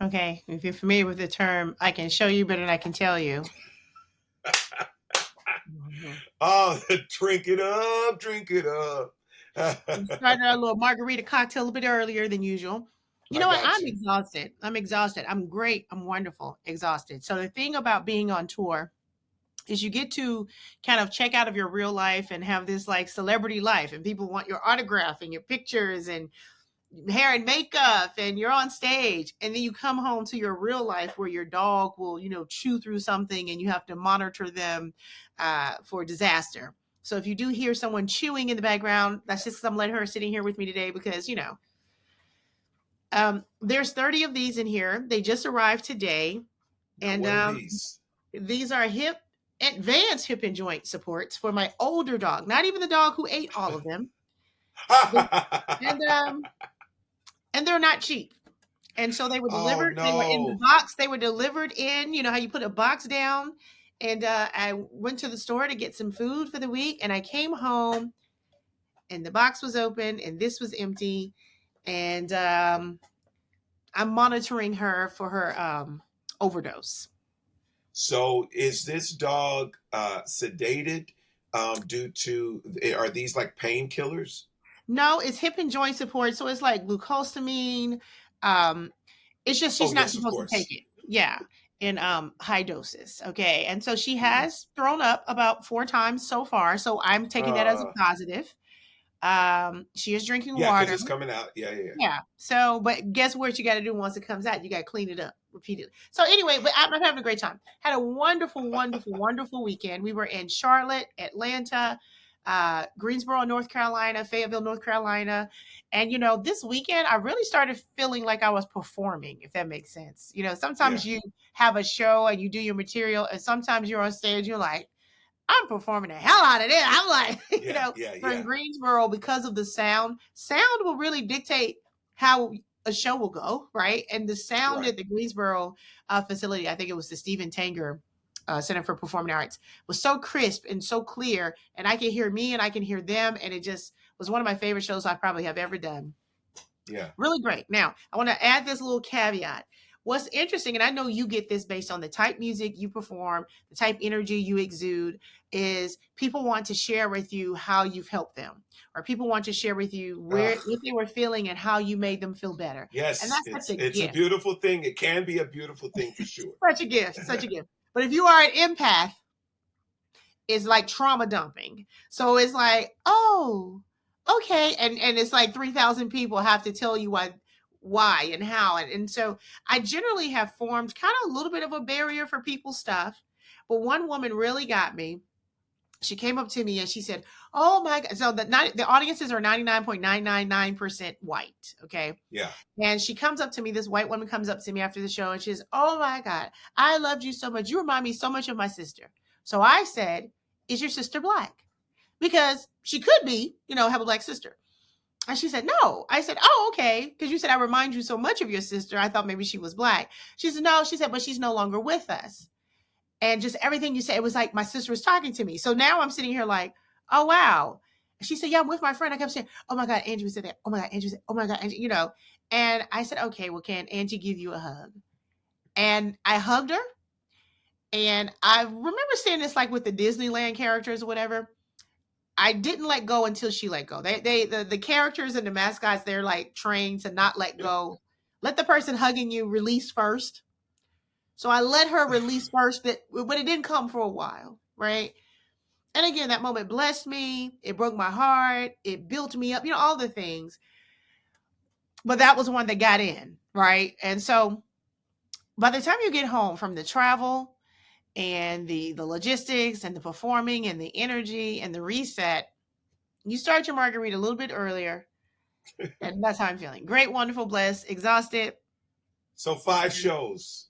Okay, if you're familiar with the term, I can show you better than I can tell you. Mhm. Oh, drink it up, drink it up. We started our little margarita cocktail a bit earlier than usual. You I know what? got I'm you. exhausted. I'm exhausted. I'm great. I'm wonderful. Exhausted. So the thing about being on tour is you get to kind of check out of your real life and have this like celebrity life, and people want your autograph and your pictures and hair and makeup, and you're on stage, and then you come home to your real life where your dog will, chew through something and you have to monitor them for disaster. So if you do hear someone chewing in the background, that's just because I'm letting her sitting here with me today because there's 30 of these in here. They just arrived today. Now, And what are these? these are advanced hip and joint supports for my older dog, not even the dog who ate all of them. And and they're not cheap. And so they were Oh delivered. They were in the no. box. They were delivered in. You know how you put a box down. And I went to the store to get some food for the week, and I came home, and the box was open, and this was empty. And I'm monitoring her for her overdose. So is this dog sedated due to, are these like painkillers? No, it's hip and joint support. So it's like glucosamine. Um, it's just Oh, she's not yes, of supposed to take course. it. Yeah, in high doses. Okay. And so she Mhm. has thrown up about 4 times so far. So I'm taking that as a Uh, positive. She is drinking yeah, because water. it's coming out. Yeah, yeah, yeah. Yeah. So, but guess what you got to do once it comes out? You got to clean it up repeatedly. So anyway, but I'm having a great time. Had a wonderful, wonderful, wonderful weekend. We were in Charlotte, Atlanta, Greensboro, North Carolina, Fayetteville, North Carolina. And, this weekend I really started feeling like I was performing, if that makes sense. Yeah, Sometimes you have a show and you do your material, and sometimes you're on stage, you're like, I'm performing the hell out of this. I'm like, yeah, yeah, for in yeah. Greensboro, because of the sound will really dictate how a show will go, right? And the sound Right. at the Greensboro facility, I think it was the Stephen Tanger Center for Performing Arts, was so crisp and so clear. And I can hear me and I can hear them. And it just was one of my favorite shows I probably have ever done. Yeah. Really great. Now, I want to add this little caveat. What's interesting, and I know you get this based on the type music you perform, the type energy you exude, is people want to share with you how you've helped them, or people want to share with you where Ugh. what they were feeling and how you made them feel better. And Yes, that's such a it's a gift. beautiful thing. It can be a beautiful thing for sure. Such a gift, such a gift. But if you are an empath, it's like trauma dumping. So it's like, oh, okay. And it's like 3,000 people have to tell you why and how. And so I generally have formed kind of a little bit of a barrier for people's stuff. But one woman really got me. She came up to me and she said, "Oh my God." So the audiences are 99.999% white. Okay. Yeah. And she comes up to me, this white woman comes up to me after the show and she says, "Oh my God, I loved you so much. You remind me so much of my sister." So I said, "Is your sister black?" Because she could be, have a black sister. And she said, "No." I said, "Oh, okay." Because you said, "I remind you so much of your sister." I thought maybe she was black. She said, "No." She said, "But she's no longer with us." And just everything you said, it was like my sister was talking to me. So now I'm sitting here like, "Oh, wow." She said, "Yeah, I'm with my friend." I kept saying, "Oh my God, Andrew said that. Oh my God, Andrew said, oh my God, Andrew. And I said, "Okay, well, can Angie give you a hug?" And I hugged her. And I remember saying this like with the Disneyland characters or whatever. I didn't let go until she let go. The characters and the mascots, they're like trained to not let go. Let the person hugging you release first. So I let her release first, but it didn't come for a while, right? And again, that moment blessed me. It broke my heart. It built me up, all the things. But that was one that got in, right? And so by the time you get home from the travel and the logistics and the performing and the energy and the reset, you start your margarita a little bit earlier. And that's how I'm feeling. Great, wonderful, blessed, exhausted. So 5 shows.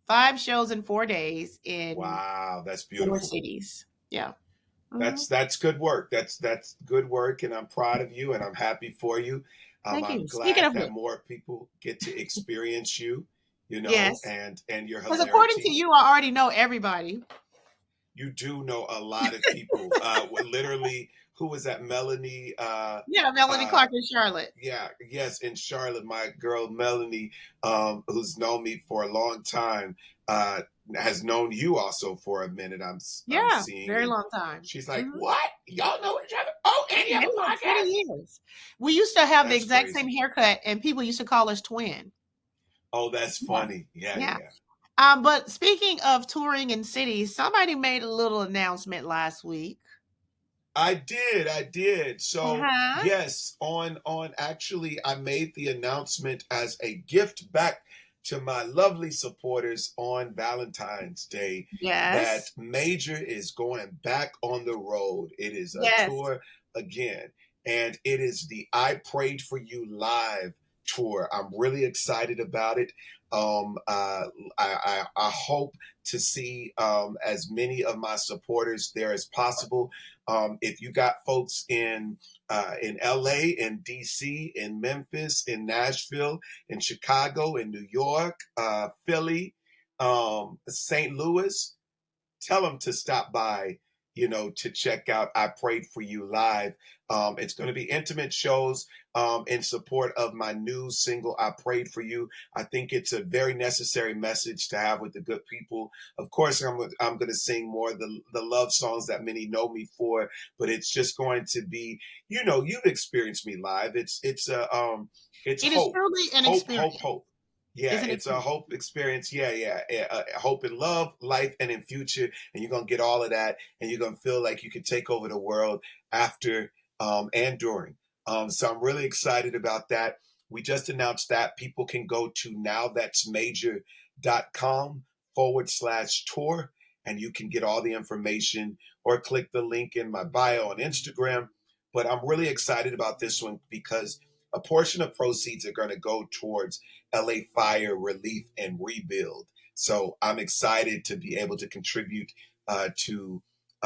5 shows in 4 days in Wow, that's four beautiful. cities. Yeah. Mhm. That's good work. That's good work, and I'm proud of you, and I'm happy for you. Thank I'm you. Speaking glad of that which, more people get to experience you, yes, and your because according to hilarity. you, I already know everybody. You do know a lot of people, literally who was that? Melanie. Yeah, Melanie Uh, Clark and Charlotte. yeah, yes, in Charlotte, my girl Melanie, who's known me for a long time, uh, has known you also for a minute. I'm Yeah, seeing, very and long time. she's like, Mhm. "What? Y'all know each other? Oh, and you have Maybe a like podcast? 20 years. We used to have the That's exact same crazy. haircut, and people used to call us twin. Oh, that's Yeah, funny. Yeah, yeah. yeah. But speaking of touring in cities, somebody made a little announcement last week. I did. So Uh-huh. yes, on actually, I made the announcement as a gift back to my lovely supporters on Valentine's Day that Yes. Major is going back on the road. It is a Yes. tour again, and it is the I Prayed for You live tour. I'm really excited about it. I hope to see as many of my supporters there as possible. If you got folks in LA, in DC, in Memphis, in Nashville, in Chicago, in New York, Philly, St. Louis, tell them to stop by, to check out I Prayed for You live. It's going to be intimate shows in support of my new single, I Prayed for You. I think it's a very necessary message to have with the good people. Of course, I'm going to sing more of the love songs that many know me for, but it's just going to be, you've experienced me live. It's It is hope, truly an hope, hope, experience, hope. Yeah, isn't it? it's a hope experience. Yeah, yeah. Hope in love, life, and in future. And you're going to get all of that. And you're going to feel like you can take over the world after and during. So I'm really excited about that. We just announced that. People can go to nowthat'smajor.com/tour and you can get all the information or click the link in my bio on Instagram. But I'm really excited about this one because a portion of proceeds are going to go towards LA fire relief and rebuild. So I'm excited to be able to contribute to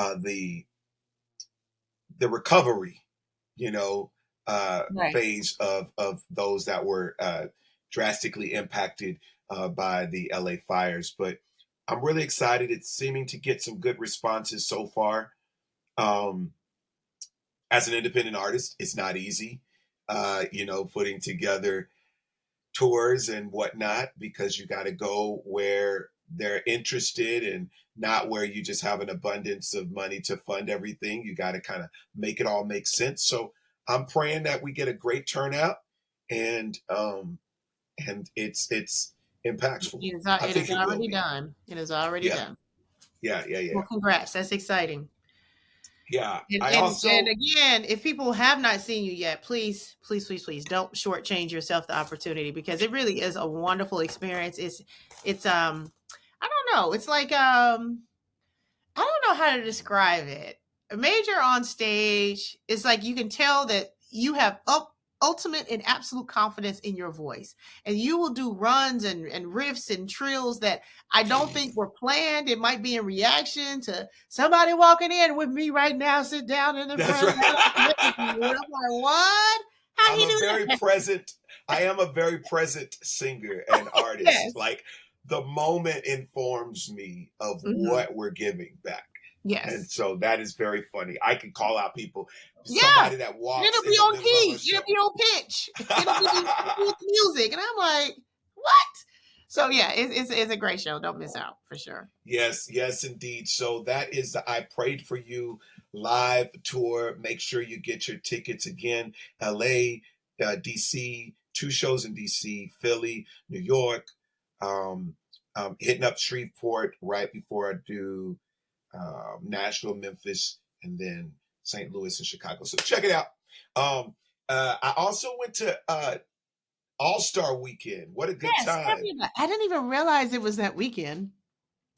the recovery, you know, Right. phase of those that were drastically impacted by the LA fires. But I'm really excited. It's seeming to get some good responses so far. Um, as an independent artist, it's not easy, putting together tours and whatnot because you got to go where they're interested and not where you just have an abundance of money to fund everything. You got to kind of make it all make sense. So I'm praying that we get a great turnout and it's impactful. I It is think it will already be. done. It is already Yeah, done. yeah, yeah, Well, yeah, congrats. That's exciting. yeah. And I and and also again, if people have not seen you yet, please, please, please, please don't shortchange yourself the opportunity because it really is a wonderful experience. It's I don't know. It's like I don't know how to describe it. A major on stage is like you can tell that you have ultimate and absolute confidence in your voice. And you will do runs and riffs and trills that I don't think were planned. It might be in reaction to somebody walking in with me right now, sit down in the that's front right. of the house. And I'm like, what? How I'm he a do very that? present. I am a very present singer and artist. Yes. Like the moment informs me of Hmm. what we're giving back, and Yes. so that is very funny. I can call out people, Yeah. somebody that And walks it'll in be the on middle of a key. It'll show. be on pitch. It'll be with the music. And I'm like, what? So yeah, it's a great show. Don't miss out for sure. Yes, yes, indeed. So that is the I Prayed for You live tour. Make sure you get your tickets again. LA, DC, two shows in DC, Philly, New York. Um, hitting up Shreveport right before I do Nashville, Memphis, and then St. Louis and Chicago. So check it out. I also went to All Star Weekend. What a good Yes, tell time. me about. I didn't even realize it was that weekend.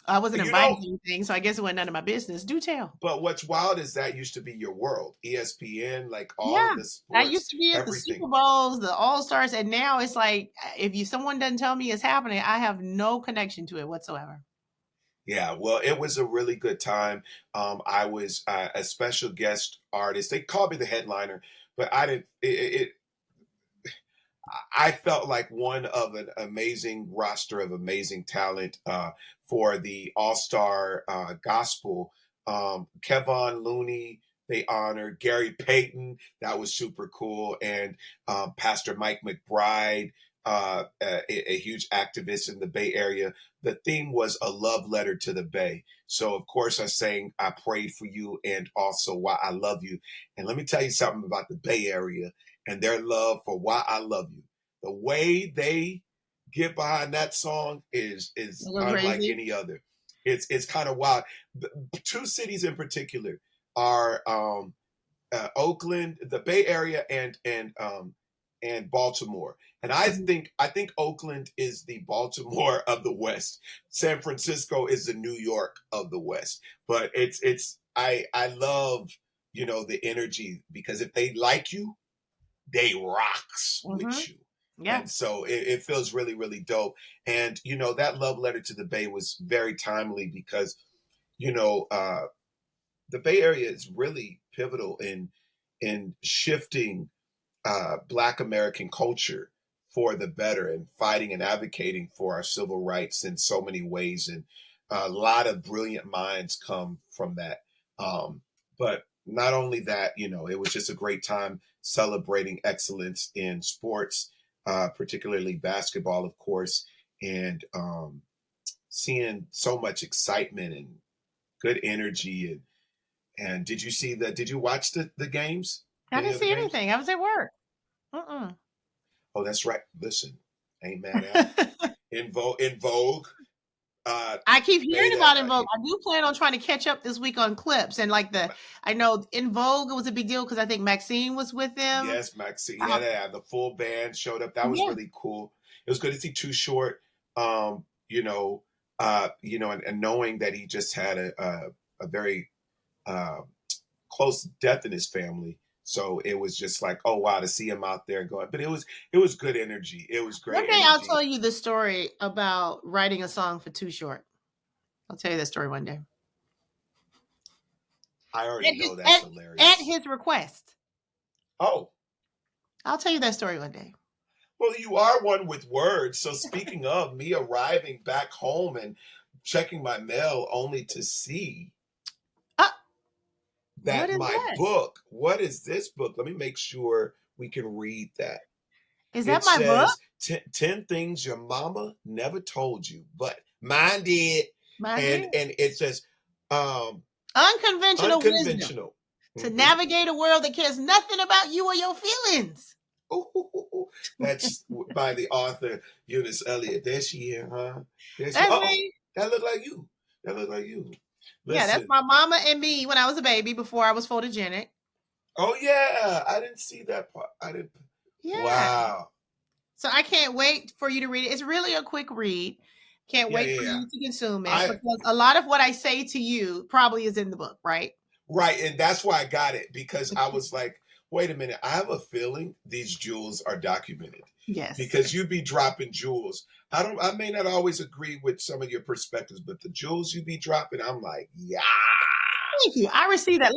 I wasn't You invited know, to anything, so I guess it wasn't none of my business. Do tell. but what's wild is that used to be your world. ESPN, like all Yeah, of the I sports, used to be at the everything. Super Bowls, the All Stars, and now it's like if you someone doesn't tell me it's happening, I have no connection to it whatsoever. Yeah, well, it was a really good time. I was a special guest artist. They called me the headliner, but I didn't. I felt like one of an amazing roster of amazing talent for the All Star Gospel. Kevon Looney, they honored Gary Payton. That was super cool. And Pastor Mike McBride, a huge activist in the Bay Area. The theme was a love letter to the Bay. So, of course, I sang I Prayed for You and also Why I Love You. And let me tell you something about the Bay Area and their love for Why I Love You. The way they get behind that song is unlike crazy. any other. It's kind of wild. Two cities in particular are Oakland, the Bay Area, and Baltimore. And I think Oakland is the Baltimore of the West. San Francisco is the New York of the West. But I love the energy, because if they like you, they rocks with you. Yeah. And so it feels really, really dope. And, that love letter to the Bay was very timely because, the Bay Area is really pivotal in shifting Black American culture for the better and fighting and advocating for our civil rights in so many ways. And a lot of brilliant minds come from that. But not only that, it was just a great time celebrating excellence in sports, particularly basketball, of course, and seeing so much excitement and good energy. And did you watch the games? I Any didn't of the see games? anything. I was at work. Mm-mm. Oh, that's right. Listen, ain't mad at In Vogue. I keep Made hearing about that. In Vogue. I do plan on trying to catch up this week on clips. And I know In Vogue was a big deal because I think Maxine was with them. Yes, Maxine. Yeah, the full band showed up. That was really cool. It was good to see Too Short. And knowing that he just had a very close death in his family. So it was just like, oh wow, to see him out there going. But it was good energy. It was great. One day I'll tell you the story about writing a song for Too Short. I'll tell you that story one day. I already know that's hilarious. At his request. Oh. I'll tell you that story one day. Well, you are one with words. So speaking of me arriving back home and checking my mail only to see that book. What is this book? Let me make sure we can read that. Is that my book? 10 things your mama never told you, but mine did. And it says unconventional wisdom to navigate a world that cares nothing about you or your feelings. Ooh, that's by the author Eunice Elliott. There she is, huh? That looked like you. Listen. Yeah, that's my mama and me when I was a baby before I was photogenic. Oh yeah, I didn't see that part. I didn't. Yeah. Wow. So I can't wait for you to read it. It's really a quick read. Can't wait for you to consume it, because a lot of what I say to you probably is in the book, right? Right, and that's why I got it, because I was like, wait a minute, I have a feeling these jewels are documented. Yes. Because you be dropping jewels. I may not always agree with some of your perspectives, but the jewels you be dropping, I'm like, yeah. Thank you. I received that.